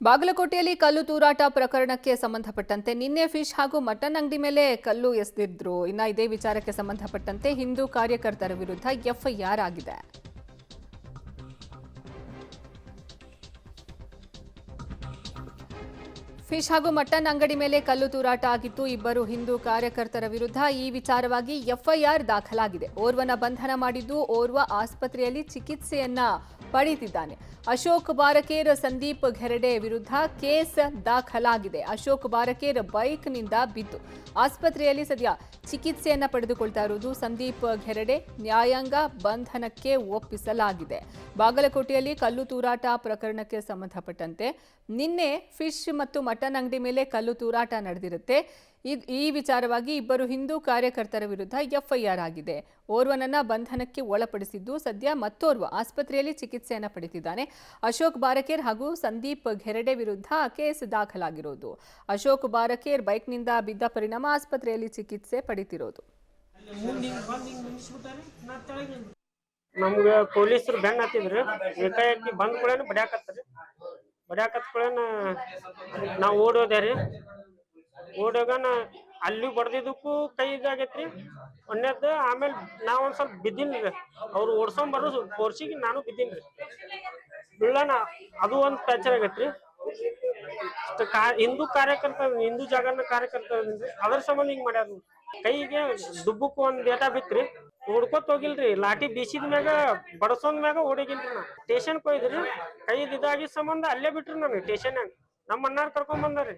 ಬಾಗಲಕೋಟೆಯಲ್ಲಿ ಕಲ್ಲು ತೂರಾಟ ಪ್ರಕರಣಕ್ಕೆ ಸಂಬಂಧಪಟ್ಟಂತೆ ನಿನ್ನೆ ಫಿಶ್ ಹಾಗೂ ಮಟನ್ ಅಂಗಡಿ ಮೇಲೆ ಕಲ್ಲು ಎಸೆದಿದ್ರು. ಇದೇ ವಿಚಾರಕ್ಕೆ ಸಂಬಂಧಪಟ್ಟಂತೆ ಹಿಂದೂ ಕಾರ್ಯಕರ್ತರ ವಿರುದ್ಧ ಎಫ್ಐಆರ್ ಆಗಿದೆ. ಫಿಶ್ ಹಾಗೂ ಮಟನ್ ಅಂಗಡಿ ಮೇಲೆ ಕಲ್ಲು ತೂರಾಟ ಆಗಿತ್ತು. ಇಬ್ಬರು ಹಿಂದೂ ಕಾರ್ಯಕರ್ತರ ವಿರುದ್ಧ ಈ ವಿಚಾರವಾಗಿ ಎಫ್ಐಆರ್ ದಾಖಲಾಗಿದೆ. ಓರ್ವನ ಬಂಧನ ಮಾಡಿದ್ದು, ಓರ್ವ ಆಸ್ಪತ್ರೆಯಲ್ಲಿ ಚಿಕಿತ್ಸೆಯನ್ನ ಪಡೆದಿದ್ದಾನೆ. ಅಶೋಕ್ ಬಾರಕೇರ್, ಸಂದೀಪ್ ಘೆರಡೆ ವಿರುದ್ಧ ಕೇಸ್ ದಾಖಲಾಗಿದೆ. ಅಶೋಕ್ ಬಾರಕೇರ್ ಬೈಕ್ನಿಂದ ಬಿದ್ದು ಆಸ್ಪತ್ರೆಯಲ್ಲಿ ಸದ್ಯ ಚಿಕಿತ್ಸೆಯನ್ನ ಪಡೆದುಕೊಳ್ತಾ ಇರುವುದು. ಸಂದೀಪ್ ಘೆರಡೆ ನ್ಯಾಯಾಂಗ ಬಂಧನಕ್ಕೆ ಒಪ್ಪಿಸಲಾಗಿದೆ. ಬಾಗಲಕೋಟೆಯಲ್ಲಿ ಕಲ್ಲು ತೂರಾಟ ಪ್ರಕರಣಕ್ಕೆ ಸಂಬಂಧಪಟ್ಟಂತೆ ನಿನ್ನೆ ಫಿಶ್ ಮತ್ತು ಮಟನ್ ಅಂಗಡಿ ಮೇಲೆ ಕಲ್ಲು ತೂರಾಟ ನಡೆದಿರುತ್ತೆ. ಈ ವಿಚಾರವಾಗಿ ಇಬ್ಬರು ಹಿಂದೂ ಕಾರ್ಯಕರ್ತರ ವಿರುದ್ಧ ಎಫ್ಐಆರ್ ಆಗಿದೆ. ಓರ್ವನನ್ನ ಬಂಧನಕ್ಕೆ ಒಳಪಡಿಸಿದ್ದು, ಸದ್ಯ ಮತ್ತೋರ್ವ ಆಸ್ಪತ್ರೆಯಲ್ಲಿ ಚಿಕಿತ್ಸೆಯನ್ನ ಪಡೆದಿದ್ದಾನೆ. ಅಶೋಕ್ ಬಾರಕೇರ್ ಹಾಗೂ ಸಂದೀಪ್ ಘೆರಡೆ ವಿರುದ್ಧ ಕೇಸ್ ದಾಖಲಾಗಿರೋದು. ಅಶೋಕ್ ಬಾರಕೇರ್ ಬೈಕ್ನಿಂದ ಬಿದ್ದ ಪರಿಣಾಮ ಆಸ್ಪತ್ರೆಯಲ್ಲಿ ಚಿಕಿತ್ಸೆ ಪಡೆದಿರೋದು. ನಮ್ಗೆ ಪೊಲೀಸರು ಬೆನ್ನ ಹತ್ತಿದ್ರು. ಏಕಾಏಕಿ ಬಂದ್ ಕೂಡ ಬಡ್ಯಾಕತ್ಕೊಳ್ಳೇನ ನಾವು ಓಡೋದ್ಯಾರಿ. ಓಡೋಗನ ಅಲ್ಲಿ ಬಡ್ದಿದ್ದಕ್ಕೂ ಕೈ ಇದಾಗೈತ್ರಿ ಒಂದೇದ್ದು. ಆಮೇಲೆ ನಾವೊಂದ್ ಸ್ವಲ್ಪ ಬಿದ್ದೀನ್ರಿ. ಅವ್ರು ಓಡ್ಸೊಂಬರೋ ಫೋರ್ಸಿಗೆ ನಾನು ಬಿದ್ದೀನ್ರಿ. ಬೀಳನ ಅದು ಒಂದು ಫ್ರಾಕ್ಚರ್ ಆಗೈತ್ರಿ. ಹಿಂದೂ ಜಾಗರಣ ಕಾರ್ಯಕರ್ತ ಅದ್ರ ಸಂಬಂಧ ಹಿಂಗ್ ಮಾಡ್ಯಾರ. ಕೈಗೆ ದುಬ್ಬಕ್ಕೂ ಒಂದ್ ಡೇಟಾ ಬಿತ್ರಿ. ಓಡ್ಕೋತ ಹೋಗಿಲ್ರಿ. ಲಾಠಿ ಬೀಸಿದ ಮ್ಯಾಗ ಬಡಸೋದ್ ಮ್ಯಾಗ ಓಡೋಗಿಲ್ರಿ. ನಾ ಸ್ಟೇಷನ್ ಹೋಗಿದ್ರಿ. ಕೈದ್ ಇದಾಗಿ ಸಂಬಂಧ ಅಲ್ಲೇ ಬಿಟ್ರಿ. ನಾನು ಸ್ಟೇಷನ್ ನಮ್ಮ ಅಣ್ಣಾರ್ ಕರ್ಕೊಂಡ್ ಬಂದಾರಿ.